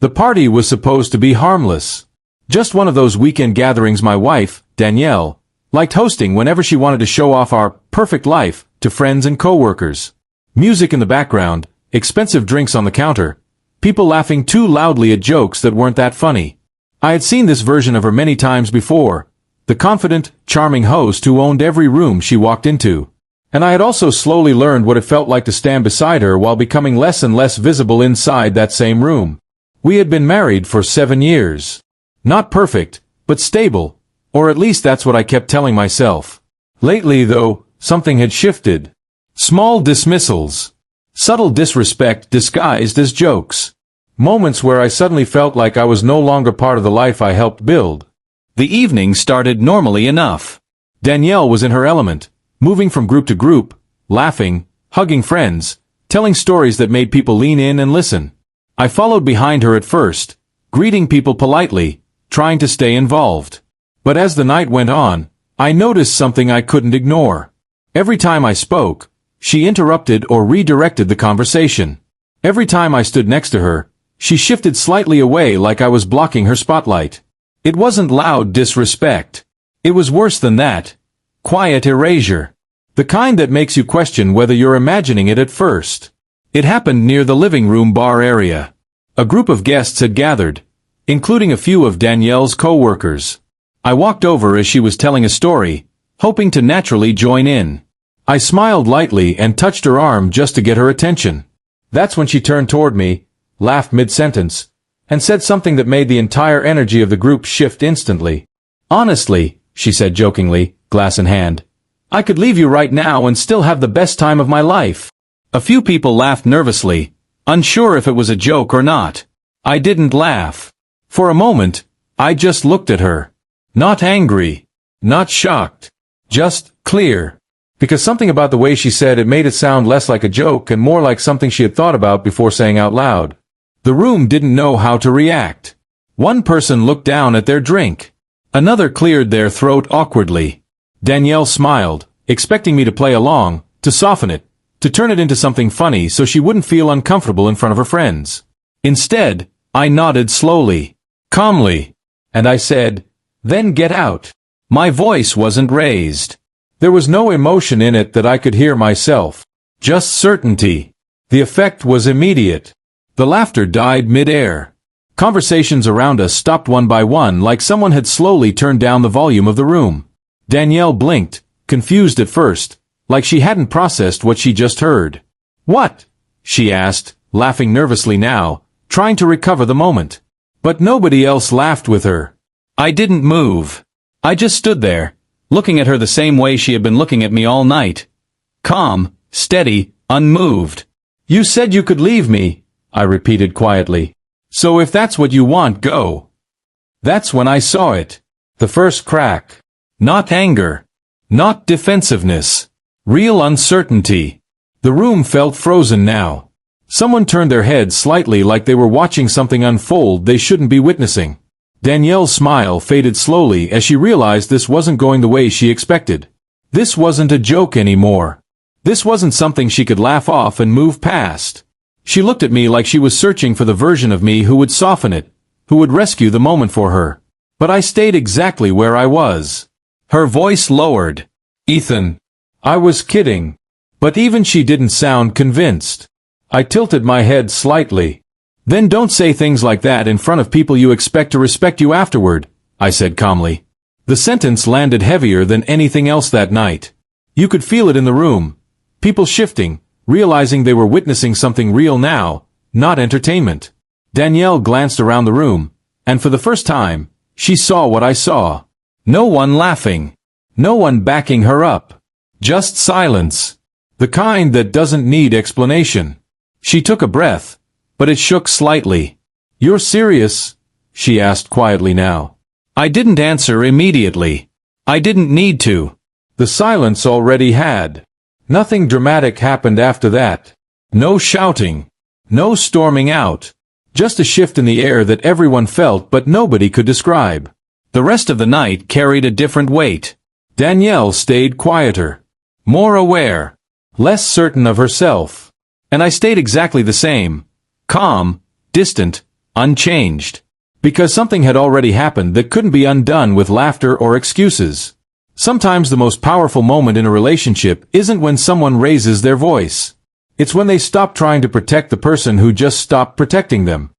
The party was supposed to be harmless. Just one of those weekend gatherings my wife, Danielle, liked hosting whenever she wanted to show off our perfect life to friends and coworkers. Music in the background, expensive drinks on the counter, people laughing too loudly at jokes that weren't that funny. I had seen this version of her many times before, the confident, charming host who owned every room she walked into. And I had also slowly learned what it felt like to stand beside her while becoming less and less visible inside that same room. We had been married for 7 years. Not perfect, but stable, or at least that's what I kept telling myself. Lately, though, something had shifted. Small dismissals. Subtle disrespect disguised as jokes. Moments where I suddenly felt like I was no longer part of the life I helped build. The evening started normally enough. Danielle was in her element, moving from group to group, laughing, hugging friends, telling stories that made people lean in and listen. I followed behind her at first, greeting people politely, trying to stay involved. But as the night went on, I noticed something I couldn't ignore. Every time I spoke, she interrupted or redirected the conversation. Every time I stood next to her, she shifted slightly away like I was blocking her spotlight. It wasn't loud disrespect. It was worse than that. Quiet erasure. The kind that makes you question whether you're imagining it at first. It happened near the living room bar area. A group of guests had gathered, including a few of Danielle's co-workers. I walked over as she was telling a story, hoping to naturally join in. I smiled lightly and touched her arm just to get her attention. That's when she turned toward me, laughed mid-sentence, and said something that made the entire energy of the group shift instantly. "Honestly," she said jokingly, glass in hand, "I could leave you right now and still have the best time of my life." A few people laughed nervously, unsure if it was a joke or not. I didn't laugh. For a moment, I just looked at her. Not angry. Not shocked. Just clear. Because something about the way she said it made it sound less like a joke and more like something she had thought about before saying out loud. The room didn't know how to react. One person looked down at their drink. Another cleared their throat awkwardly. Danielle smiled, expecting me to play along, to soften it, to turn it into something funny so she wouldn't feel uncomfortable in front of her friends. Instead, I nodded slowly, calmly, and I said, "Then get out." My voice wasn't raised. There was no emotion in it that I could hear myself. Just certainty. The effect was immediate. The laughter died mid-air. Conversations around us stopped one by one like someone had slowly turned down the volume of the room. Danielle blinked, confused at first, like she hadn't processed what she just heard. "What?" she asked, laughing nervously now, trying to recover the moment. But nobody else laughed with her. I didn't move. I just stood there, looking at her the same way she had been looking at me all night. Calm, steady, unmoved. "You said you could leave me," I repeated quietly. "So if that's what you want, go." That's when I saw it. The first crack. Not anger. Not defensiveness. Real uncertainty. The room felt frozen now. Someone turned their head slightly like they were watching something unfold they shouldn't be witnessing. Danielle's smile faded slowly as she realized this wasn't going the way she expected. This wasn't a joke anymore. This wasn't something she could laugh off and move past. She looked at me like she was searching for the version of me who would soften it, who would rescue the moment for her. But I stayed exactly where I was. Her voice lowered. "Ethan." I was kidding. But even she didn't sound convinced. I tilted my head slightly. "Then don't say things like that in front of people you expect to respect you afterward," I said calmly. The sentence landed heavier than anything else that night. You could feel it in the room. People shifting, realizing they were witnessing something real now, not entertainment. Danielle glanced around the room, and for the first time, she saw what I saw. No one laughing. No one backing her up. Just silence. The kind that doesn't need explanation. She took a breath, but it shook slightly. "You're serious?" she asked quietly now. I didn't answer immediately. I didn't need to. The silence already had. Nothing dramatic happened after that. No shouting. No storming out. Just a shift in the air that everyone felt but nobody could describe. The rest of the night carried a different weight. Danielle stayed quieter. More aware. Less certain of herself. And I stayed exactly the same. Calm, distant, unchanged. Because something had already happened that couldn't be undone with laughter or excuses. Sometimes the most powerful moment in a relationship isn't when someone raises their voice. It's when they stop trying to protect the person who just stopped protecting them.